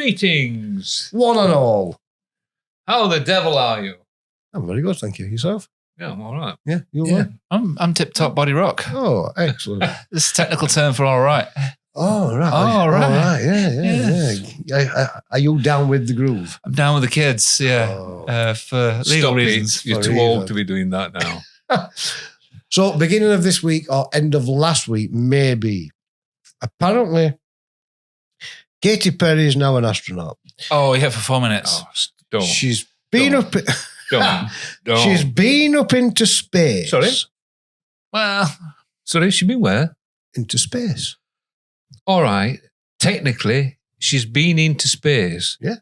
Greetings, one and all. How the devil are you? I'm very good, thank you. Yourself? Yeah, I'm all right. Yeah, you're Yeah, right. I'm tip-top body rock. Oh, excellent. This is a technical term for all right. Oh, right. Oh, right. All right. Yeah. Are you down with the groove? I'm down with the kids, for legal Stop reasons. it. You're For too old reasons. to be doing that now. So, beginning of this week or end of last week, maybe. Apparently, Katy Perry is now an astronaut. Oh, yeah, for 4 minutes. Oh, don't. She's been Don't. up. Don't. She's been up into space. Sorry? Well, Sorry, she's been where? Into space. All right. Technically, she's been into space. Yeah.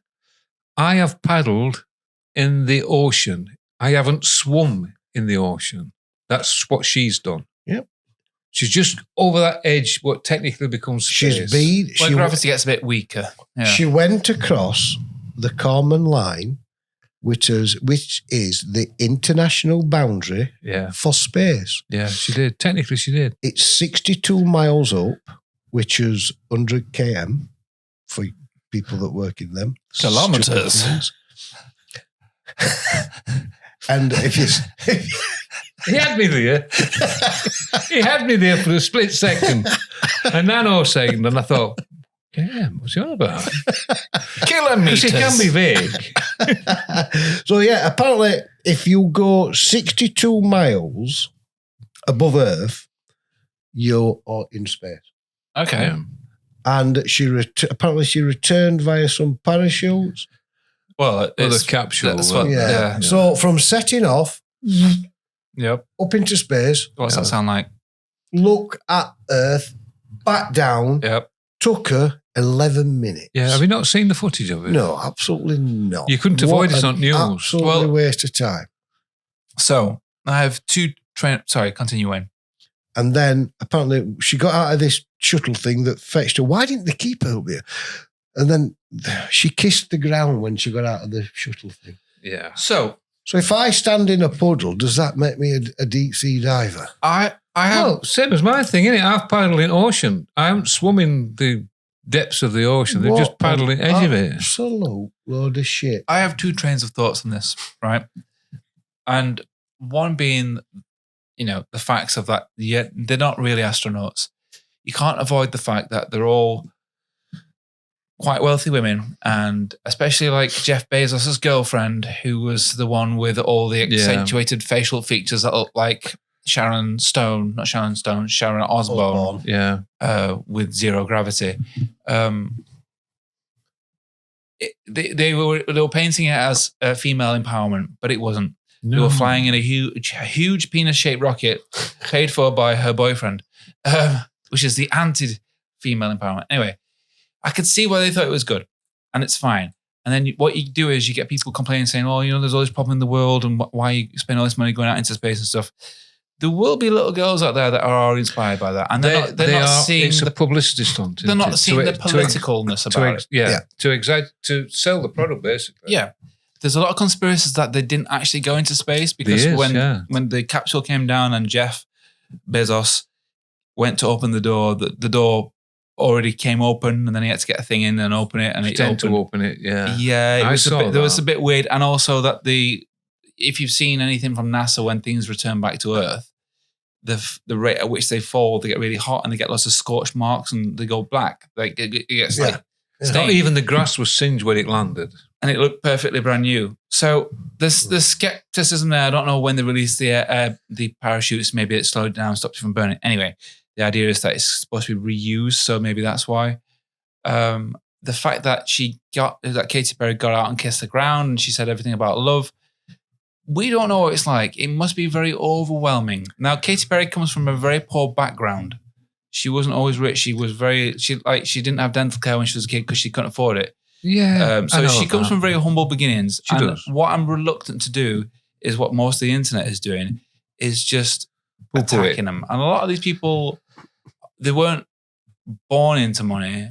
I have paddled in the ocean. I haven't swum in the ocean. That's what she's done. Yep. She's just over that edge, what technically becomes space. She's been. when gravity gets a bit weaker. Yeah. She went across the common line, which is the international boundary Yeah. for space. Yeah, she did. Technically, she did. It's 62 miles up, which is 100 km for people that work in them. Kilometres. Stupid things. And if you... He had me there. He had me there for a split second, a nanosecond, and I thought, damn, what's he on about? Kilometres. Because it can be vague. So, yeah, apparently, if you go 62 miles above Earth, you're in space. Okay. Yeah. And apparently she returned via some parachutes. Well, the capsule. That's what, yeah. So from setting off Yep. up into space, What's that sound like? look at Earth, back down, Yep. took her 11 minutes. Yeah, have you not seen the footage of it? No, absolutely not. You couldn't avoid What it on an news. Absolutely Well- waste of time. So I have two sorry, continue, Wayne. And then apparently she got out of this shuttle thing that fetched her. Why didn't they keep her up here? And then she kissed the ground when she got out of the shuttle thing. Yeah. So So if I stand in a puddle, does that make me a deep sea diver? I have Well, same as my thing, innit? I've paddled in ocean. I haven't swum in the depths of the ocean. They've just paddled in edge of it. Absolute load of shit. I have two trains of thoughts on this, right? And one being, the facts of that, yeah, they're not really astronauts. You can't avoid the fact that they're all quite wealthy women, and especially like Jeff Bezos' girlfriend, who was the one with all the accentuated facial features that look like Sharon Osbourne. Yeah. With zero gravity. They were painting it as female empowerment, but it wasn't. They were flying in a huge penis-shaped rocket paid for by her boyfriend, which is the anti-female empowerment. Anyway, I could see why they thought it was good, and it's fine. And then what you do is you get people complaining, saying, "Oh, there's all this problem in the world, and why you spend all this money going out into space and stuff." There will be little girls out there that are inspired by that, and they're not seeing it's the a publicity stunt. they're isn't not it? seeing the politicalness about it. Yeah, to sell the product basically. Yeah. There's a lot of conspiracies that they didn't actually go into space because when the capsule came down and Jeff Bezos went to open the door, the door already came open, and then he had to get a thing in and open it, and it opened. To open it. Yeah, yeah. It was that. a bit weird, and also that if you've seen anything from NASA when things return back to Earth, the rate at which they fall, they get really hot and they get lots of scorch marks and they go black. Like it gets like Not even the grass was singed when it landed. And it looked perfectly brand new. So there's skepticism there. I don't know when they released the parachutes. Maybe it slowed down, stopped it from burning. Anyway, the idea is that it's supposed to be reused, so maybe that's why. The fact that Katy Perry got out and kissed the ground and she said everything about love, we don't know what it's like. It must be very overwhelming. Now, Katy Perry comes from a very poor background. She wasn't always rich. She didn't have dental care when she was a kid because she couldn't afford it. Yeah. So she comes from very humble beginnings. She does. What I'm reluctant to do is what most of the internet is doing, is just attacking them. And a lot of these people, they weren't born into money.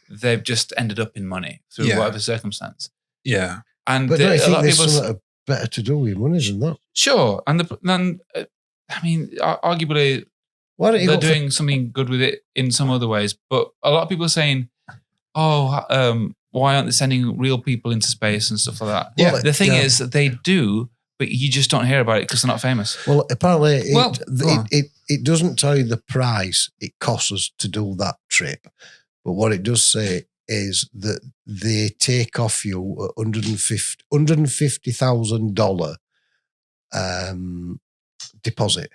They've just ended up in money through whatever circumstance. Yeah. And But don't you a lot think of there's people something better to do with money than that? sure. And arguably they're doing something good with it in some other ways. But a lot of people are saying, why aren't they sending real people into space and stuff like that? Yeah. The thing is that they do, but you just don't hear about it because they're not famous. Well, apparently Well, it doesn't tell you the price it costs us to do that trip. But what it does say is that they take off you $150,000 deposit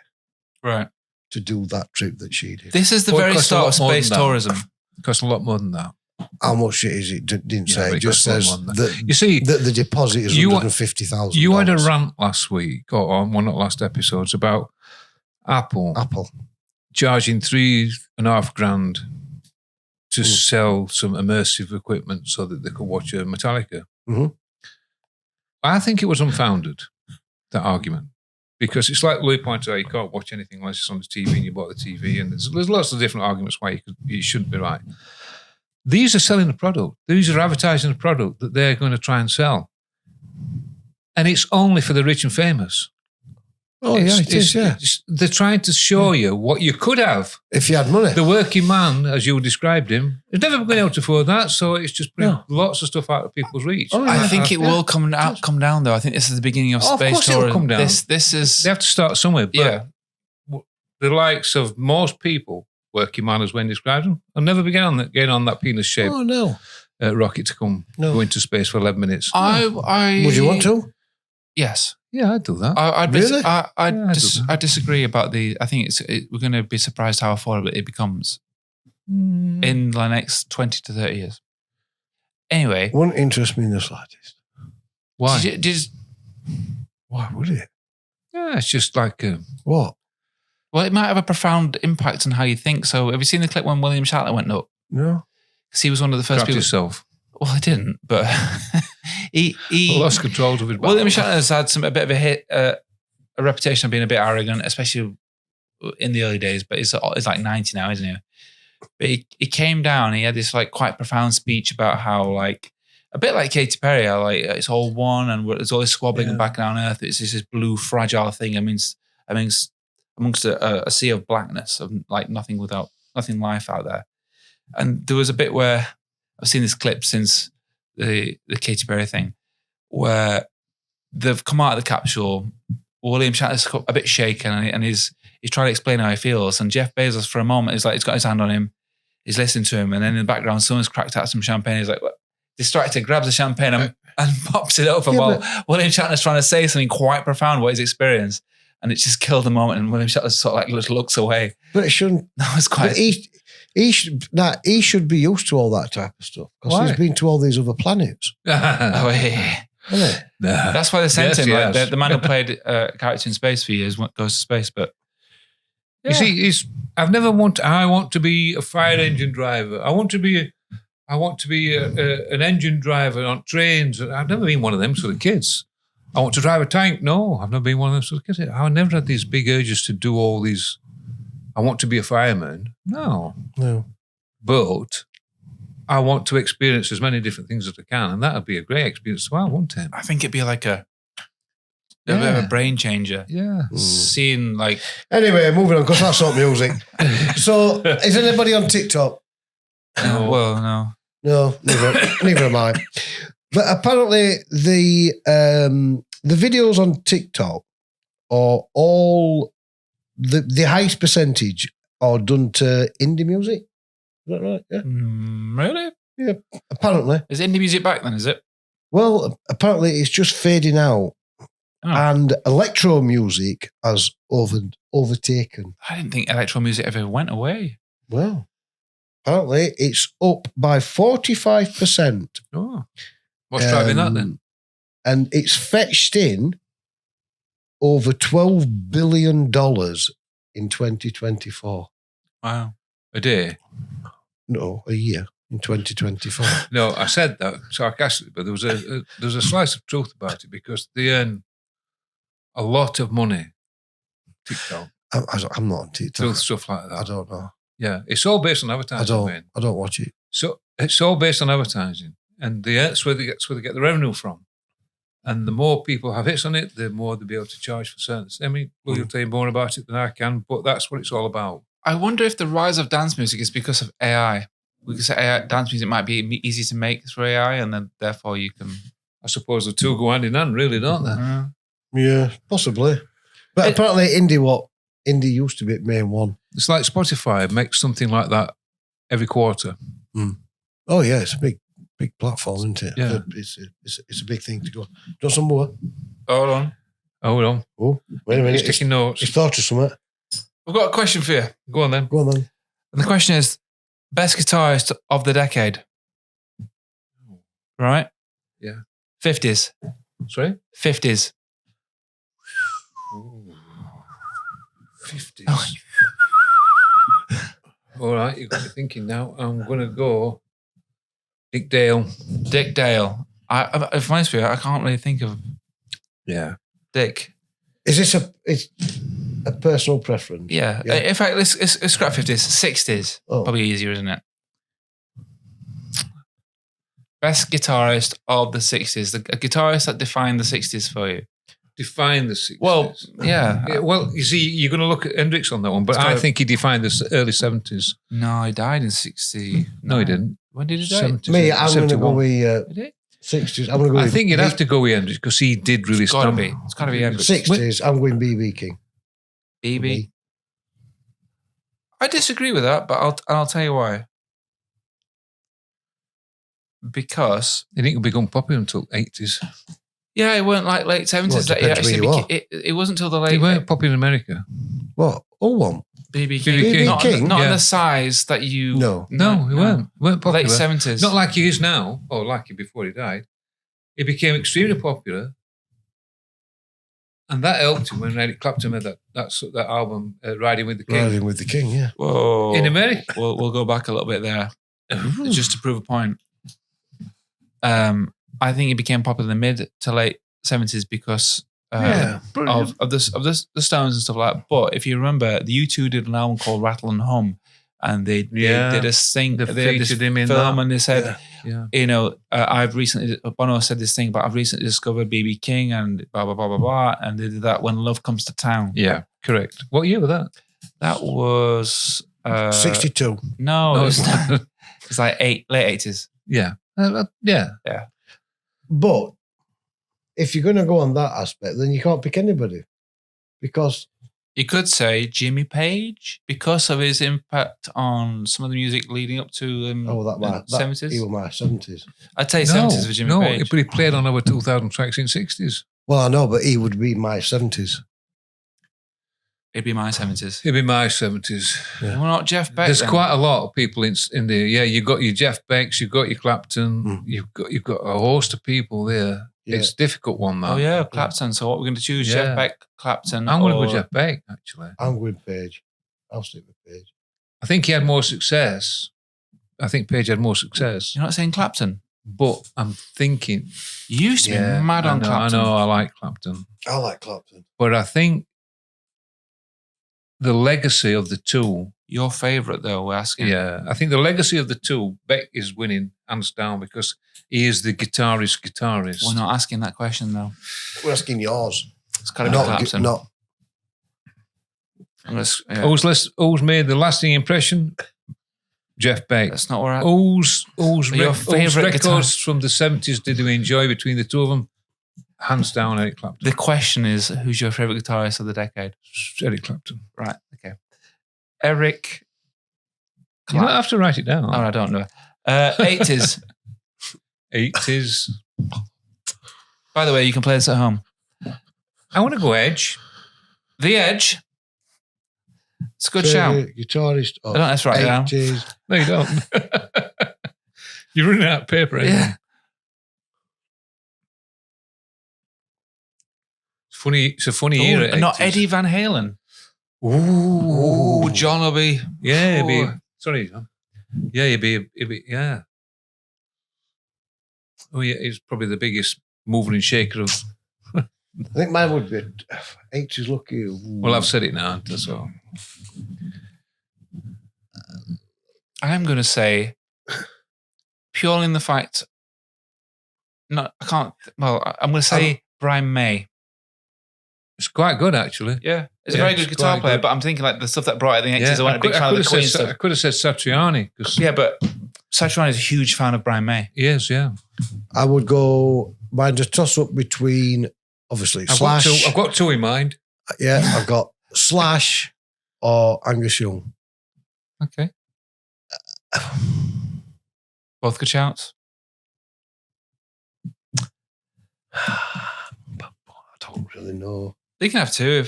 Right. to do that trip that she did. This is the Well, it very costs a start of lot more space than that. tourism. It costs a lot more than that. How much it is, it didn't Yeah, say. but It it just costs says more than that You see, the deposit is You- $150,000. you had a rant last week, or on one of the last episodes, about Apple charging $3,500 to sell some immersive equipment so that they could watch a Metallica. Mhm. I think it was unfounded, that argument. Because it's like Louis pointed out, you can't watch anything unless it's on the TV and you bought the TV. And there's lots of different arguments why you shouldn't be right. These are selling a product. These are advertising a product that they're going to try and sell. And it's only for the rich and famous. Oh, yeah, it is, yeah. They're trying to show you what you could have. If you had money. The working man, as you described him, has never been able to afford that. So it's just putting lots of stuff out of people's reach. Oh, yeah. I think it will come down though. I think this is the beginning of Oh, of space course it'll tourism. come down. This is They have to start somewhere. But yeah. the likes of most people, working man as Wayne described them, will never be getting on that penis-shaped Oh, no. rocket to go into space for 11 minutes. I Would you want to? Yes. Yeah, I'd do that. Really? I disagree about I think we're going to be surprised how affordable it becomes in the next 20 to 30 years. Anyway. Wouldn't interest me in the slightest. Why? Why would it? Yeah, it's just like... What? Well, it might have a profound impact on how you think. So have you seen the clip when William Shatner went up? No. Because he was one of the first Trapped people... yourself. Well, I didn't, but he lost control of his William Shatner's had a bit of a reputation of being a bit arrogant, especially in the early days. But he's like 90 now, isn't he? But he came down. He had this like quite profound speech about how like a bit like Katy Perry, how like it's all one and there's always squabbling and back down earth. It's just this blue fragile thing. I mean, amongst a sea of blackness of like nothing life out there. And there was a bit where I've seen this clip since the Katy Perry thing where they've come out of the capsule. William Shatner's a bit shaken and he's trying to explain how he feels. And Jeff Bezos for a moment is like, he's got his hand on him. He's listening to him. And then in the background, someone's cracked out some champagne. He's like, what? Distracted, grabs the champagne and pops it open while William Shatner's trying to say something quite profound about his experience. And it just killed the moment. And William Shatner sort of like just looks away. But it shouldn't. That was quite... He should be used to all that type of stuff because he's been to all these other planets. Oh, yeah. That's why they sent him. Yes. Like, the man who played a character in space for years goes to space. But you see, I want to be a fire engine driver. I want to be an engine driver on trains. I've never been one of them sort of kids. I want to drive a tank. No, I've never been one of them sort of kids. I never had these big urges to do all these. I want to be a fireman. No. But I want to experience as many different things as I can, and that would be a great experience as well, wouldn't it? I think it'd be like a bit of a brain changer. Yeah. Seeing like... Anyway, moving on, because that's not music. So, is anybody on TikTok? No. Well, no. No, neither am I. But apparently the videos on TikTok are all... The highest percentage are done to indie music. Is that right? Yeah. Really? Yeah, apparently. Is indie music back then, is it? Well, apparently it's just fading out. Oh. And electro music has overtaken. I didn't think electro music ever went away. Well, apparently it's up by 45%. Oh. What's driving that then? And it's fetched in over $12 billion in 2024. Wow. A day? No, a year in 2024. No, I said that sarcastically, but there was a slice of truth about it because they earn a lot of money. TikTok. I'm not on TikTok. Through stuff like that. I don't know. Yeah, it's all based on advertising. I don't watch it. So it's all based on advertising, and that's where they get the revenue from. And the more people have hits on it, the more they'll be able to charge for certain. I mean, you'll tell you more about it than I can, but that's what it's all about. I wonder if the rise of dance music is because of AI. we could say AI, dance music might be easy to make through AI, and then therefore you can. I suppose the two go hand in hand, really, don't they? Yeah, possibly. But apparently, indie used to be main one. It's like Spotify makes something like that every quarter. Oh yeah, it's a big platform, isn't it? Yeah, it's a big thing to go. Do you want some more? Hold on. Oh, wait a minute. He's taking notes. He's thought of something. We've got a question for you. Go on then. And the question is, best guitarist of the decade. Right? Yeah. 50s. Sorry? 50s. 50s. All right, you've got me thinking now. I'm going to go Dick Dale. Dick Dale. If I'm honest with you, I can't really think of Dick. Is this a personal preference? Yeah. In fact, let's scrap 50s. 60s. Probably easier, isn't it? Best guitarist of the 60s. A guitarist that defined the 60s for you. Define the 60s. Well, yeah. Well, you see, you're going to look at Hendrix on that one, but I think he defined the early 70s. No, he died in 60. No, he didn't. When did he die? 70s. Me, I'm going to go with 60s. I'm going to go. I think you'd have to go with Hendrix because he did really stumble. It's got to be Hendrix. 60s. I'm going BB King. BB. I disagree with that, but I'll tell you why. Because he didn't become popular until 80s. Yeah, it weren't like late 70s. It wasn't until the late. They weren't popular in America. What? All one. BB King. Not in the size that you. No, he weren't popular. Late 70s. Not like he is now, or like he before he died. He became extremely popular. And that helped him when Eric Clapton made that album, Riding with the King. Riding with the King, yeah. Whoa. In America. We'll go back a little bit there. Just to prove a point. I think he became popular in the mid to late 70s because of the Stones and stuff like that. But if you remember, the U2 did an album called Rattle and Hum, and they did a thing. They featured him in film, and they said, Bono said this thing, but I've recently discovered BB King and blah blah blah blah blah, and they did that When Love Comes to Town. Yeah, correct. What year was that? That was 62. No, it's like late 80s. Yeah. Yeah. But if you're going to go on that aspect, then you can't pick anybody because you could say Jimmy Page because of his impact on some of the music leading up to the 70s. He was my 70s. I'd say 70s for Jimmy Page. No, but he played on over 2,000 tracks in 60s. Well, I know, but he would be my 70s. It'd be my 70s. It'd be my 70s. Yeah. Well, not Jeff Beck. There's quite a lot of people in there. Yeah, you've got your Jeff Becks, you've got your Clapton, you've got a host of people there. Yeah. It's a difficult one, that. Oh, yeah, Clapton. So what we're going to choose, Jeff Beck, Clapton. I'm going to go Jeff Beck, actually. I'm going Page. I'll stick with Page. I think he had more success. I think Page had more success. You're not saying Clapton? But I'm thinking... You used to be mad on Clapton. I know, I like Clapton. I like Clapton. But I think the legacy of the two... Your favourite, though, we're asking. Yeah, I think the legacy of the two, Beck is winning hands down because he is the guitarist. We're not asking that question, though. We're asking yours. It's got to be Clapton. Who's made the lasting impression? Jeff Beck. That's not where Whose favourite records from the 70s did we enjoy between the two of them? Hands down, Eric Clapton. The question is, who's your favourite guitarist of the decade? Eric Clapton. Right, okay. Eric Clapton. You don't have to write it down. Oh, I don't know. 80s. 80s. By the way, you can play this at home. I want to go Edge. The Edge. It's a good shout. Guitarist. I don't have to write it down. No, you don't. You're running out of paper. Yeah. It's a funny era. Not Eddie Van Halen. Ooh, John will be. Yeah, he'd be. Sorry, John. Yeah, he'd be. Yeah. Oh, yeah, he's probably the biggest mover and shaker of. I think mine would be 80s lucky. Ooh. Well, I've said it now, so. I'm going to say, purely in the fact. No, I can't. Well, I'm going to say Brian May. It's quite good, actually. Yeah. He's a very good guitar player, but I'm thinking like the stuff that brought out the 80s. I wasn't a big fan of the Queen stuff. I could have said Satriani. Yeah, but Satriani is a huge fan of Brian May. He is, yeah. I would go, mind a toss-up between, obviously, Slash. I've got two in mind. Yeah, I've got Slash or Angus Young. Okay. Both good shouts. I don't really know. You can have two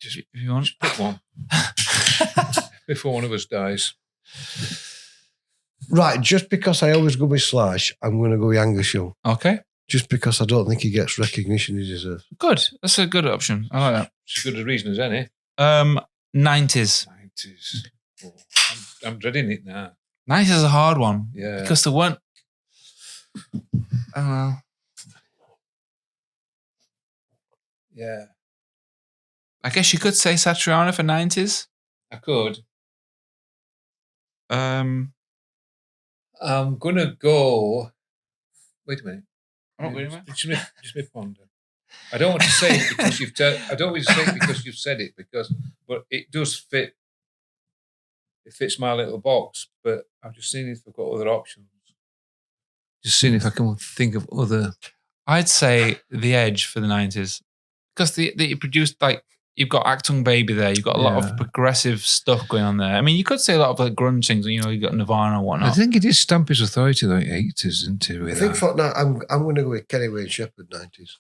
if you want. Just pick one. Before one of us dies. Right, just because I always go with Slash, I'm going to go with Angus Young. Okay. Just because I don't think he gets recognition he deserves. Good. That's a good option. I like that. It's as good a reason as any. 90s. 90s. Oh, I'm dreading it now. 90s is a hard one. Yeah. Because there weren't. Oh, well. Yeah. I guess you could say Satriani for 90s. I could. I'm going to go... Wait a minute. not Just me ponder. I don't want to say it because I don't want to say it because you've said it, but it does fit. It fits my little box, but I'm just seeing if I've got other options. Just seeing if I can think of other. I'd say The Edge for the 90s. Because you produced, like, you've got Achtung Baby there. You've got a lot of progressive stuff going on there. I mean, you could say a lot of like grunge things. You know, you got Nirvana and whatnot. I think he did stamp his authority in the 80s, didn't he? I think for now, I'm going to go with Kenny Wayne Shepherd 90s.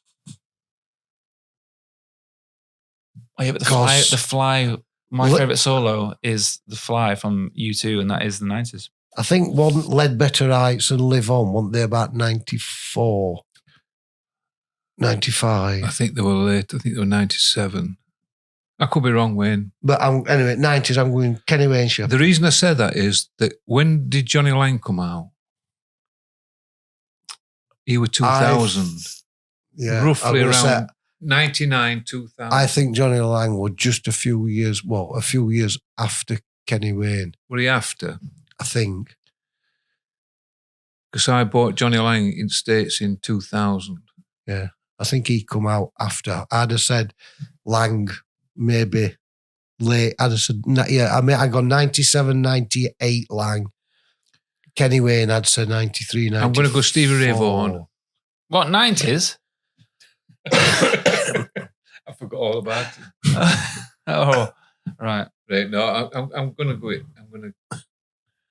Oh, yeah, but the Fly. My favourite solo is The Fly from U2, and that is the 90s. I think wasn't Ledbetter Heights and Live On, weren't they about 94, 95? I think they were late. I think they were 97. I could be wrong, Wayne. But anyway, 90s, I'm going Kenny Wayne Shepherd. The reason I said that is that when did Johnny Lang come out? He was 2000. Roughly around 99, 2000. I think Johnny Lang was just a few years after Kenny Wayne. Were he after? I think. Because I bought Johnny Lang in States in 2000. Yeah. I think he come out after. I'd have said Lang maybe late. I'd have said, I got 97, 98 Lang. Kenny Wayne, I'd say 93, 94. I'm going to go Stevie Ray Vaughan. What, 90s? I forgot all about it. Oh, right. Right, no, I'm going to go it. I'm going to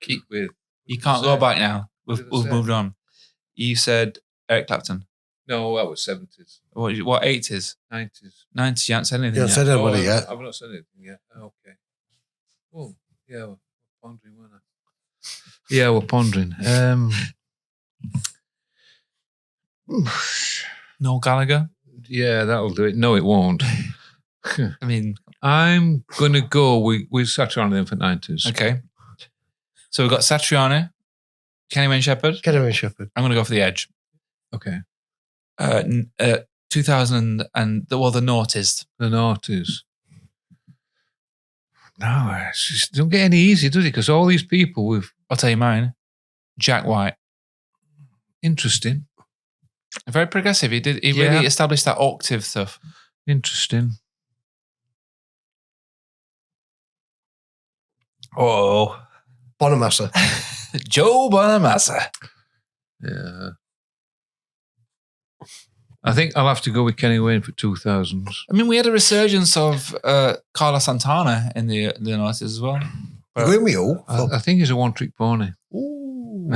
keep with... You can't go back now. We've moved on. You said Eric Clapton. No, that was 70s. What 80s? 90s. 90s, you haven't said anything You haven't said anybody yet. I've not said anything yet. Okay. Oh, yeah, we're pondering, weren't I? Yeah, we're pondering. Noel Gallagher? Yeah, that'll do it. No, it won't. I mean... I'm going to go with Satriani for 90s. Okay. So we've got Satriani, Kenny Wayne Shepherd. Kenny Wayne Shepherd. I'm going to go for The Edge. Okay. 2000 and the noughties. The noughties. No, it just don't get any easier, does it? Because all these people with... I'll tell you mine. Jack White. Interesting. Very progressive. He really established that octave stuff. Interesting. Oh. Bonamassa. Joe Bonamassa. Yeah. I think I'll have to go with Kenny Wayne for 2000s. I mean, we had a resurgence of Carlos Santana in the 90s as well. You going with who? I think he's a one-trick pony. Ooh.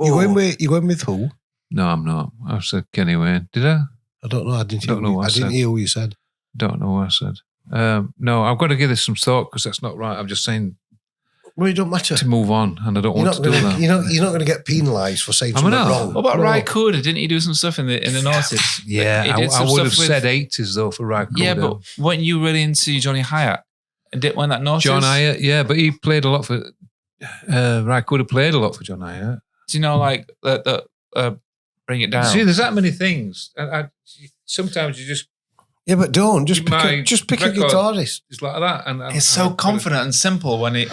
You going with who? No, I'm not. I said Kenny Wayne. Did I? I don't know. I didn't hear who you said. Don't know what I said. No, I've got to give this some thought because that's not right. I'm just saying. Well, it don't matter. To move on, and I don't want to do that. You're not going to get penalised for saying something wrong. What about Ry Cooder? Didn't he do some stuff in the 90s? Yeah, I would have said 80s though for Ry Cooder. Yeah, but weren't you really into Johnny Hyatt? And didn't win that 90s? John Hyatt, yeah, but he played a lot for... Ry Cooder played a lot for John Hyatt. Do you know, like, Bring It Down? See, there's that many things. Sometimes you just... Yeah, but don't. Just pick a guitarist. It's like that. And it's so confident and simple when he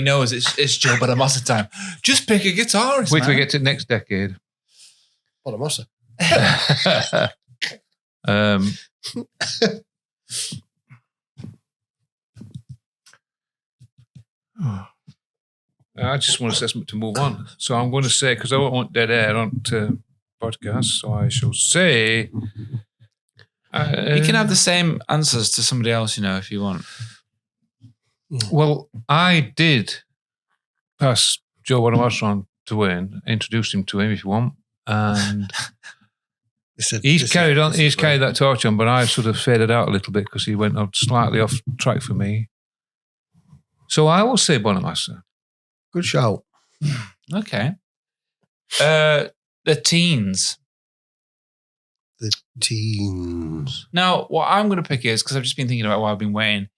knows it's Joe Bonamassa time. Just pick a guitarist, Wait till we get to next decade. Bonamassa. I just want to say something to move on. So I'm going to say, because I don't want dead air on podcast, so I shall say... you can have the same answers to somebody else, if you want. Well, I did pass Joe Bonamassa on to Wayne, introduced him to him if you want, and he's carried that torch on, but I sort of faded out a little bit because he went slightly off track for me. So I will say Bonamassa. Good shout. Okay. The teens. The teens. Now, what I'm going to pick is, because I've just been thinking about why I've been waiting,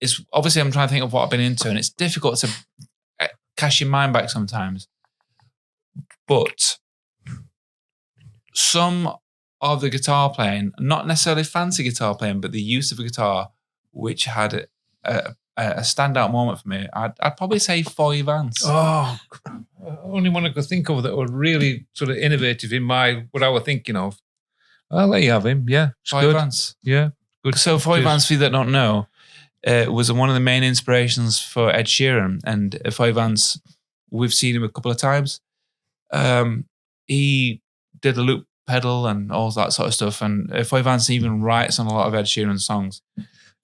is obviously I'm trying to think of what I've been into, and it's difficult to cast your mind back sometimes. But some of the guitar playing, not necessarily fancy guitar playing, but the use of a guitar, which had a standout moment for me, I'd probably say Foggy Vance. Oh, only one I could think of that were really sort of innovative in what I was thinking of. I'll let you have him. Yeah, Foggy Vance. Yeah, good. So Foggy Vance, for you that don't know, was one of the main inspirations for Ed Sheeran. And Foggy Vance, we've seen him a couple of times. He did a loop pedal and all that sort of stuff. And Foggy Vance even writes on a lot of Ed Sheeran songs.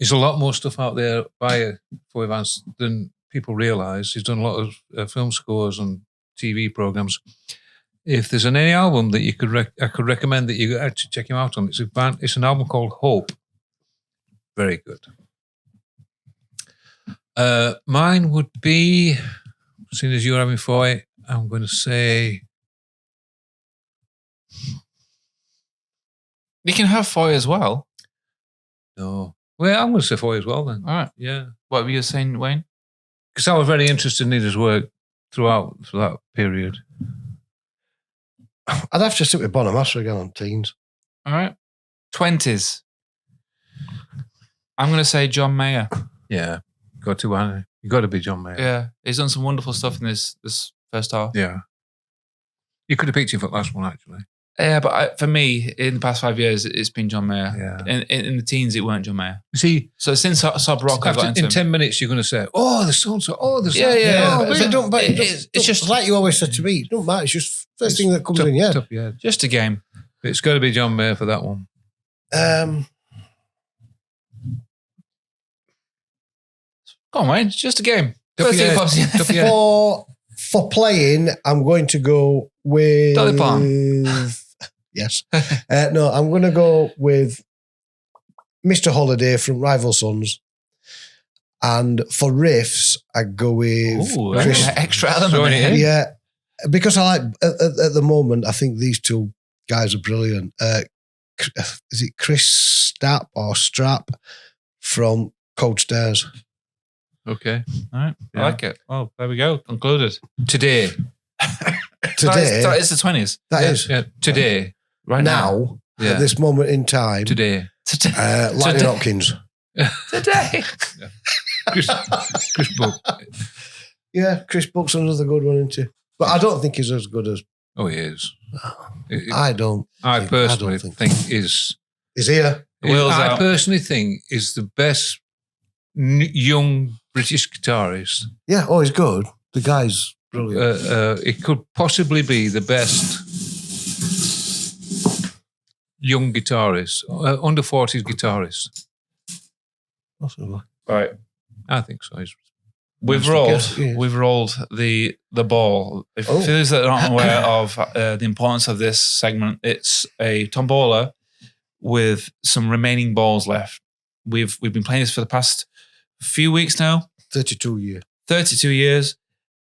There's a lot more stuff out there by Foggy Vance than people realise. He's done a lot of film scores and TV programmes. If there's any album that you I could recommend that you actually check him out on, it's an album called Hope. Very good. Mine would be, seeing as you're having Foy, I'm going to say... You can have Foy as well. No. Well, I'm going to say Foy as well then. All right. Yeah. What were you saying, Wayne? Because I was very interested in his work throughout for that period. I'd have to sit with Bonamassa again on teens. All right. 20s. I'm going to say John Mayer. Yeah. Got to, you got to be John Mayer. Yeah. He's done some wonderful stuff in this first half. Yeah. You could have picked him for the last one, actually. Yeah, but for me, in the past 5 years, it's been John Mayer. Yeah. In the teens, it weren't John Mayer. See, so since Sob Rock, I got into in 10 minutes, you're going to say, "Oh, the so-and-so, oh, the so-and-so." Yeah. No, but it's just like you always said to me. It don't matter. It's just first thing that comes in your head. Yeah. Just a game. It's got to be John Mayer for that one. Go on, Wayne. It's just a game. First thing pops in. For playing, I'm going to go with Dolly Parton. Yes. No, I'm going to go with Mr. Holiday from Rival Sons. And for riffs, I go with Chris. Extra element in. Yeah, because I like at the moment. I think these two guys are brilliant. Is it Chris Stapp or Strap from Cold Stairs? Okay, all right, yeah. I like it. Oh, there we go. Concluded. Today. That is the 20s. That is today. Right now, at this moment in time. Today. Lightning Hopkins. Today. Chris Buck. Yeah, Chris Buck's another good one, isn't he? But I don't think he's as good as... Oh, he is. I personally think is... Is here. I personally think is the best young British guitarist. Yeah, he's good. The guy's brilliant. It could possibly be the best young guitarist, under 40s guitarist. Possibly. Right. I think so. We've rolled the ball. If those that aren't aware of the importance of this segment, it's a tombola with some remaining balls left. We've been playing this for the past few weeks now. 32 years. 32 years.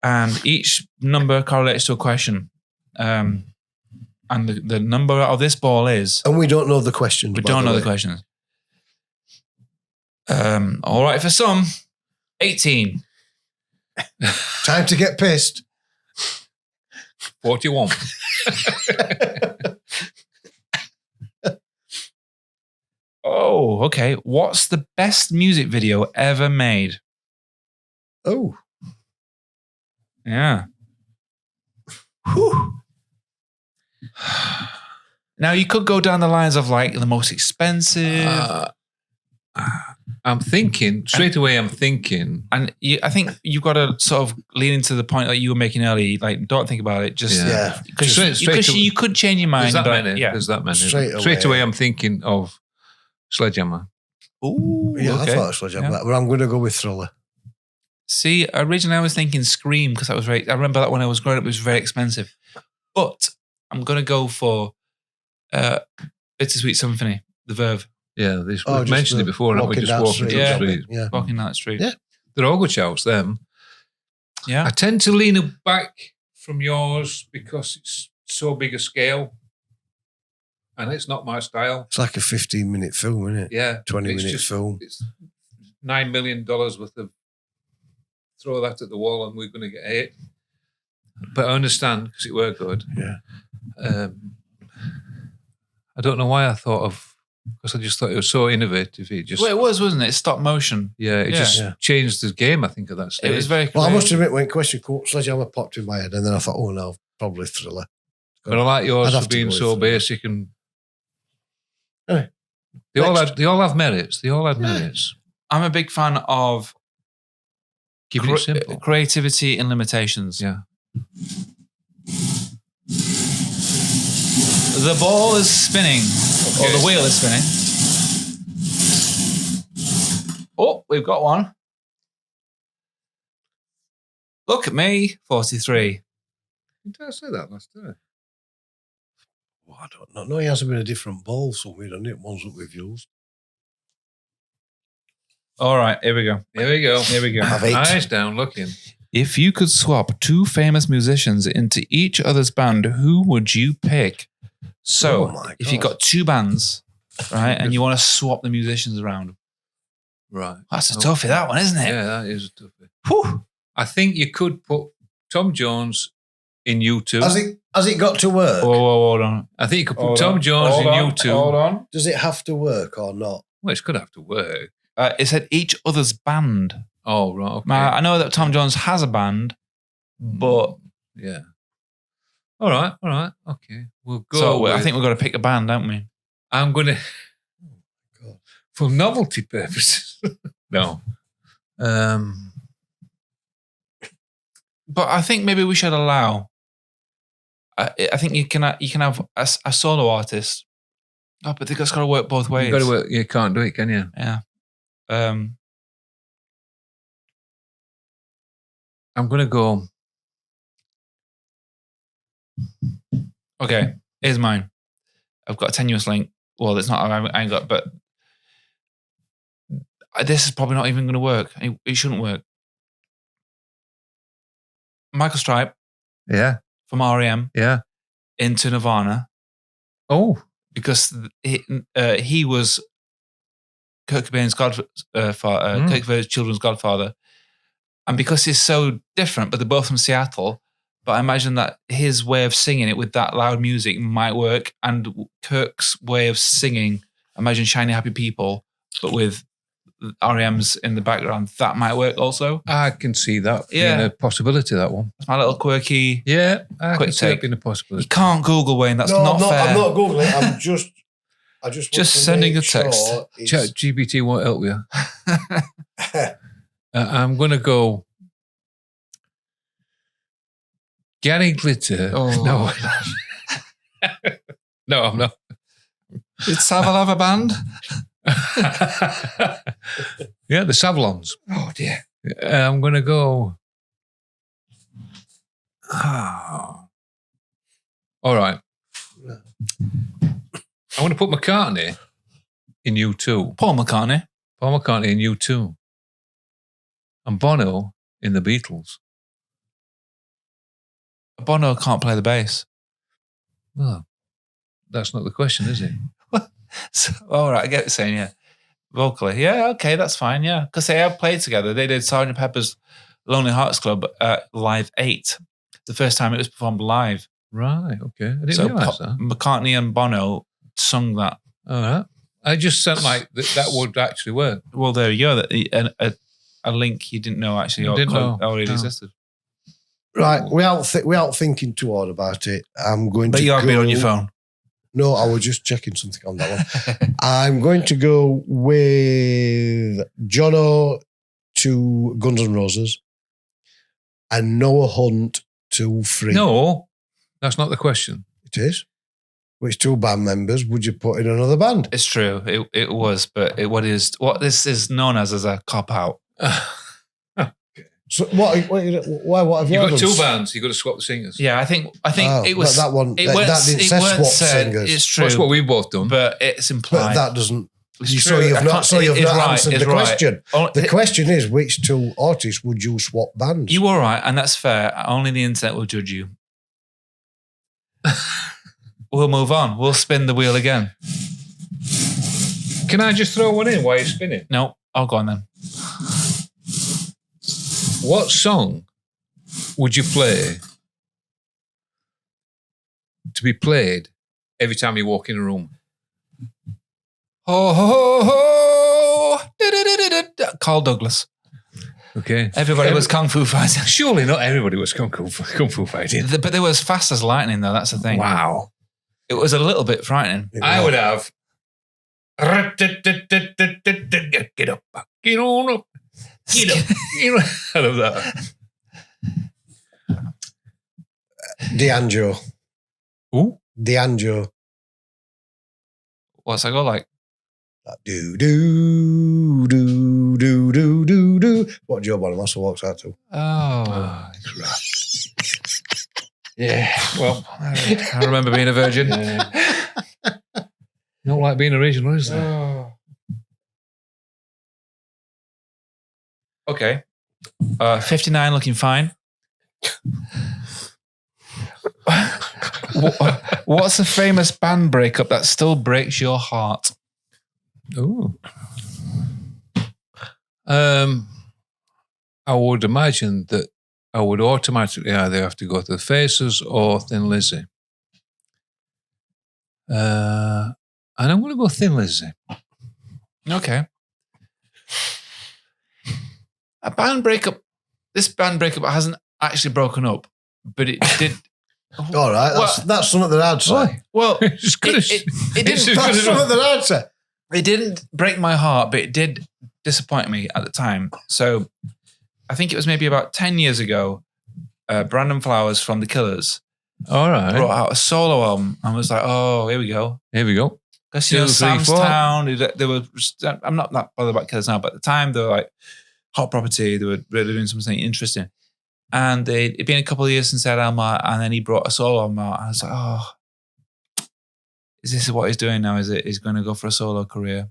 And each number correlates to a question. And the number of this ball is... And we don't know the questions. We don't know the questions. All right, for some, 18. Time to get pissed. 41. Oh, okay. What's the best music video ever made? Oh. Yeah. Whew. Now, you could go down the lines of like the most expensive. I'm thinking straight away. I'm thinking, and I think you've got to sort of lean into the point that you were making earlier. Like, don't think about it. Just because you could change your mind. There's that many. Straight away, I'm thinking of Sledgehammer. Oh, yeah, okay. I thought Sledgehammer, but I'm going to go with Thriller. See, originally I was thinking Scream because that was I remember that when I was growing up, it was very expensive. But I'm going to go for Bittersweet Symphony, The Verve. Yeah, we've mentioned it before, and we just walking down the street. Yeah, walking down the street. Yeah, they're all good shouts. Them. Yeah, I tend to lean back from yours because it's so big a scale, and it's not my style. It's like a 15-minute film, isn't it? Yeah, 20-minute film. It's $9 million worth of throw that at the wall, and we're going to get hit. But I understand because it were good. Yeah. I don't know why I thought of. Because I just thought it was so innovative. It was, wasn't it? Stop motion. Yeah, it just changed the game, I think, at that stage. It was very cool. Well, I must admit, when Question Sledgehammer popped in my head, and then I thought, oh no, probably Thriller. But I like yours for being so basic and... They all have merits. They all had merits. I'm a big fan of keeping it simple. Creativity and limitations. Yeah. The ball is spinning. Okay. Or the wheel is spinning. Oh, we've got one. Look at me, 43. Did I say that last time? Well, I don't know. No, he hasn't been a different ball somewhere, hasn't it? Ones that we've used. All right, here we go. Eyes down, looking. If you could swap two famous musicians into each other's band, who would you pick? So, if you've got two bands, right, and you want to swap the musicians around. Right. That's a toughie, that one, isn't it? Yeah, that is a toughie. Whew. I think you could put Tom Jones in U2. Has it got to work? Whoa, hold on. I think you could put Tom Jones in U2. Hold on. Does it have to work or not? Well, it's going to have to work. It said each other's band. Oh, right. Okay. Now, I know that Tom Jones has a band, but... Yeah. All right. Okay. We'll go. So I think we've got to pick a band, don't we? I'm going to... For novelty purposes. No. But I think maybe we should allow... I think you can have a solo artist. Oh, but that's got to work both ways. You've got to work. You can't do it, can you? Yeah. I'm going to go... Okay, here's mine. I've got a tenuous link. Well, it's not. I ain't got, but this is probably not even going to work. It shouldn't work. Michael Stipe, from REM, into Nirvana. Oh, because he was Kurt Cobain's Kurt Cobain's children's godfather, and because he's so different, but they're both from Seattle. But I imagine that his way of singing it with that loud music might work. And Kirk's way of singing, imagine Shiny Happy People, but with REM's in the background, that might work also. I can see that being a possibility, that one. That's my little quirky I can see it being a possibility. You can't Google, Wayne, that's not fair. I'm not Googling, I just sending a text. Chat GPT won't help you. I'm going to go... Gary Glitter. Oh. No. No, I'm not. Did Savile have a band? Yeah, the Savlons. Oh, dear. I'm going to go... All right. I want to put McCartney in U2. Paul McCartney in U2. And Bono in the Beatles. Bono can't play the bass. Well, that's not the question, is it? All right, I get what you're saying, yeah. Vocally. Yeah, okay, that's fine, yeah. Because they have played together. They did Sgt. Pepper's Lonely Hearts Club at Live 8. The first time it was performed live. Right, okay. I didn't realise that. McCartney and Bono sung that. All right. I just felt like that would actually work. Well, there you go. A link you didn't know actually already existed. Right, we aren't thinking too hard about it. I'm going to. But you have been on your phone. No, I was just checking something on that one. I'm going to go with Jono to Guns N' Roses and Noah Hunt to Free. No, that's not the question. It is. Which two band members would you put in another band? It's true. It was, but what this is known as a cop out. So what have you You've got done? two bands. You've got to swap the singers. Yeah, I think it was that one. It that didn't say swap said, singers. It's true. That's what we've both done. But it's implied. But that doesn't. It's So true. you've not. So you've not answered the right. question. The question is, which two artists would you swap bands? You were right, and that's fair. Only the internet will judge you. We'll move on. We'll spin the wheel again. Can I just throw one in while you're spinning? No, I'll go on then. What song would you play to be played every time you walk in a room? Ho, ho, ho, ho. Carl Douglas. Okay. Everybody was Kung Fu fighting. Surely not everybody was Kung Fu fighting. But they were as fast as lightning, though. That's the thing. Wow. It was a little bit frightening. I would have. Get up. Get on up. Get up. I love that. D'Angelo. Who? D'Angelo. What's that go like? Do do do do do do do. What Joe Bonamassa walks out to? Oh. Yeah. Well, I remember being a virgin. Not like being original, is there? Okay. 59 looking fine. What's a famous band breakup that still breaks your heart? Oh. I would imagine that I would automatically either have to go to the Faces or Thin Lizzy. And I'm going to go Thin Lizzy. Okay. A band breakup. This band breakup hasn't actually broken up, but it did. All right, that's something that I'd say. Well, It's good as- it it's didn't. as good That's as- something that I'd say. It didn't break my heart, but it did disappoint me at the time. So I think it was maybe about 10 years ago, Brandon Flowers from The Killers All right. brought out a solo album and was like, oh, here we go. Here we go. Because, 2, 3, 4. Samstown, they were, I'm not that bothered about Killers now, but at the time they were like hot property. They were really doing something interesting. And it'd been a couple of years since that album out, and then he brought a solo album out. And I was like, oh, is this what he's doing now? Is it? He's going to go for a solo career?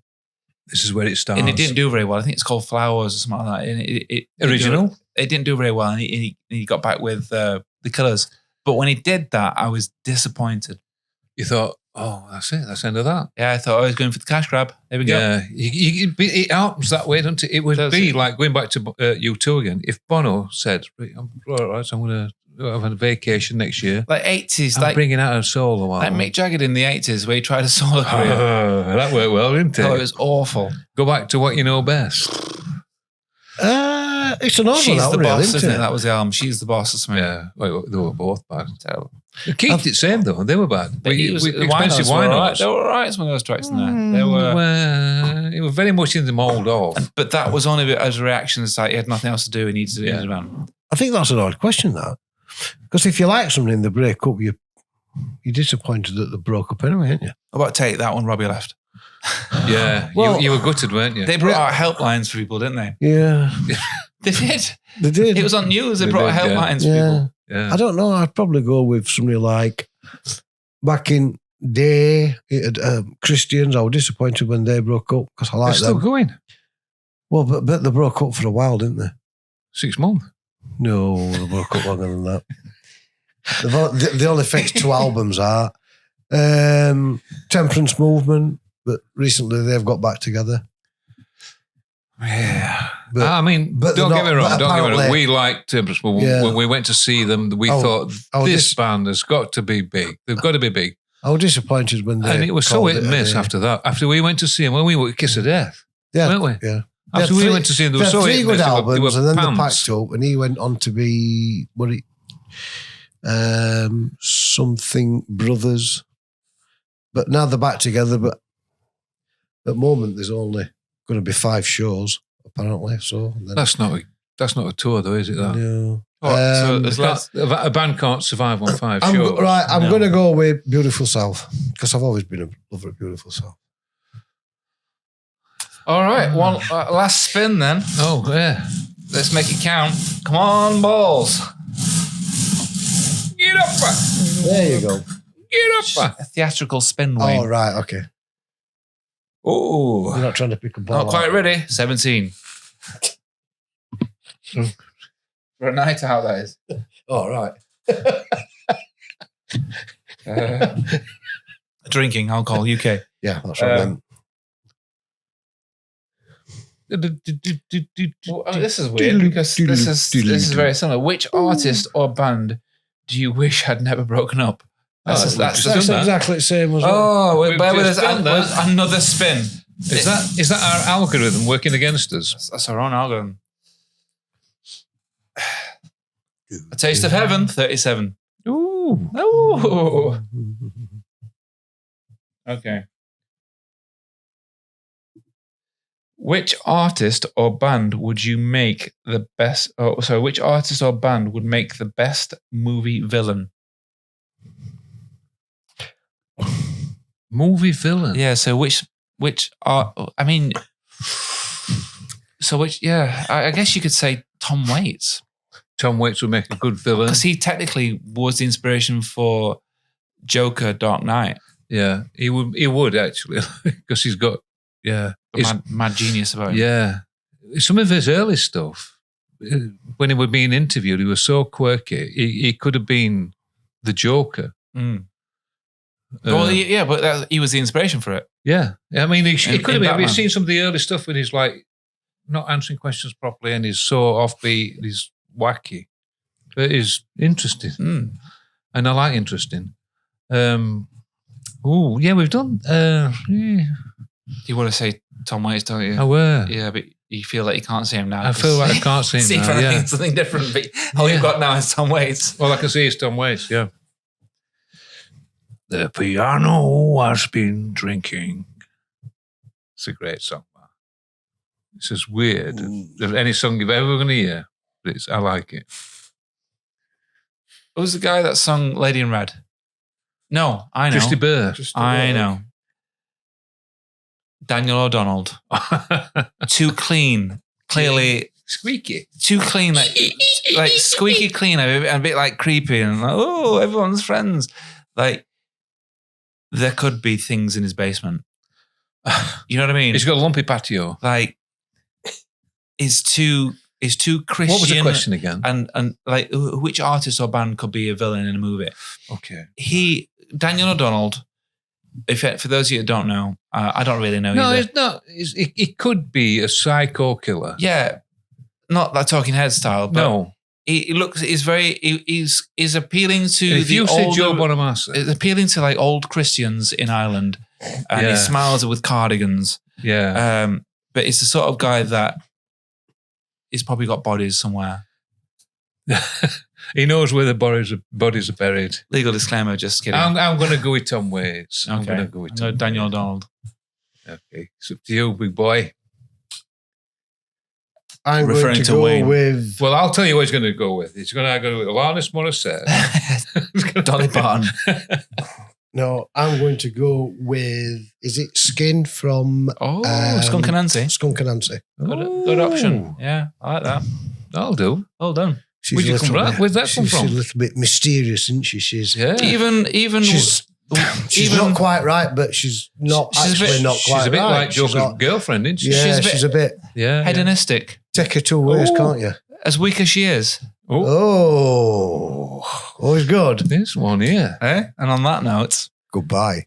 This is where it starts. And it didn't do very well. I think it's called Flowers or something like that. And it Original? It didn't do very well. And he got back with The Killers. But when he did that, I was disappointed. You thought, oh, that's it. That's the end of that. Yeah, I thought I was going for the cash grab. There we go. Yeah, it happens that way, doesn't it? It would be like going back to U2 again. If Bono said, right, I'm going to have a vacation next year. Like 80s. I'm bringing out a solo album. Like Mick Jagger in the 80s where he tried a solo career. That worked well, didn't it? Oh, it was awful. Go back to what you know best. It's an odd She's one, the really, boss, isn't isn't it? it? That was the album. She's the boss or something. Yeah, well, they were both bad. Terrible. The Keith did same though. They were bad. But Expensive Winos were all right. winos. There were all right, some of those tracks in there. They were, It was very much in the mould of. but that was only as a reaction. It's like he had nothing else to do. He needed to do it in his band. I think that's an odd question, that. Because if you like something in the breakup, you're disappointed that they broke up anyway, aren't you? How about Take That when Robbie left? Yeah, Well, you were gutted, weren't you? They brought out helplines for people, didn't they? Yeah, They did. they did. It was on news. They They brought out did, yeah. helplines for Yeah. people. Yeah. I don't know. I'd probably go with somebody like back in day, Christians. I was disappointed when they broke up because I They're like still them. going. Well, but they broke up for a while, didn't they? 6 months. No, they broke up longer than that. They only fixed 2 albums out. Temperance Movement, but recently they've got back together. Yeah. But- I mean, but don't they're get me not- wrong. but Don't get me wrong. apparently- We liked Temperance Movement. Yeah. When we went to see them, we thought, this band has got to be big. They've got to be big. I was disappointed when they And it was so called hit and miss a day. after that. After we went to see them, when we were Kiss of Death, Yeah, weren't we? yeah. After we went to see them, they were so hit 3 and good miss. They albums, were and then pants. they packed up, and he went on to be something Brothers, But now they're back together. But at the moment, there's only going to be 5 shows, apparently. So that's not a tour, though, is it? That? No. A band can't survive on 5 shows. I'm going to go with Beautiful South because I've always been a lover of Beautiful South. All right, one last spin then. Oh, yeah. Let's make it count. Come on, balls. Get up. There you go. Get up. A theatrical spin, Wayne. Oh, right, okay. Oh. You're not trying to pick a ball. Not quite ready. 17. For a night out, that is. Oh, right. Drinking alcohol, UK. Yeah, that's right. This is weird because this is very similar. Which artist or band do you wish had never broken up? That's exactly the same as well. Oh, bear with us. Another spin. Is that our algorithm working against us? That's our own algorithm. A Taste of Heaven, 37. Ooh. Okay. Which artist or band would you make the best? Which artist or band would make the best movie villain? Movie villain? Yeah. So which are? I mean, I guess you could say Tom Waits. Tom Waits would make a good villain because he technically was the inspiration for Joker, Dark Knight. Yeah, he would actually because he's got mad genius about him. Yeah, some of his early stuff when he was being interviewed, he was so quirky. He could have been the Joker. But he was the inspiration for it. Yeah, I mean, he could have been. Have you Batman. seen some of the early stuff when he's like not answering questions properly and he's so offbeat, he's wacky, but it's interesting, and I like interesting. We've done. You want to say Tom Waits, don't you? I were. Yeah, but you feel like you can't see him now. I feel like I can't see him now. Yeah. Something different. But all you've got now is Tom Waits. All I can see is Tom Waits. Yeah. The piano has been drinking. It's a great song. It's as weird as any song you've ever going to hear. But I like it. Who's the guy that sung Lady in Red? No, I know. Christy Burr. I know. Daniel O'Donnell. Too clean. Clearly. Squeaky. Too clean. Like squeaky clean. A bit like creepy. And like, oh, everyone's friends. Like, there could be things in his basement. You know what I mean? He's got a lumpy patio. Like, it's too Christian. What was the question again? And like, which artist or band could be a villain in a movie? Okay. Daniel O'Donnell, for those of you that don't know, I don't really know No, either. it's not. It could be a psycho killer. Yeah. Not that Talking Head style, but no. He's appealing to if you say Joe Bonamassa. It's appealing to like old Christians in Ireland. And he smiles with cardigans. Yeah. But it's the sort of guy that he's probably got bodies somewhere. He knows where the bodies are buried. Legal disclaimer, just kidding. I'm going to go with Tom Waits. Okay. I'm going to go with Tom Daniel Waits. O'Donnell. Okay. It's up to you, big boy. I'm Referring going to to go Wayne. with... Well, I'll tell you what he's going to go with. He's going to go with Alanis Morissette. Dolly Parton. No, I'm going to go with... Is it Skin from... Skunk and Nancy. Skunk and Nancy. Good option. Yeah, I like that. That'll do. Well done. Where'd you come from? Where's that come She's from? a little bit mysterious, isn't she? She's Even she's not quite right, but she's not not quite right. She's a bit like Joker's girlfriend, isn't she? Yeah, she's a bit hedonistic. Take her 2 ways, can't you? As weak as she is. Oh, always good. This one here. And on that note, goodbye.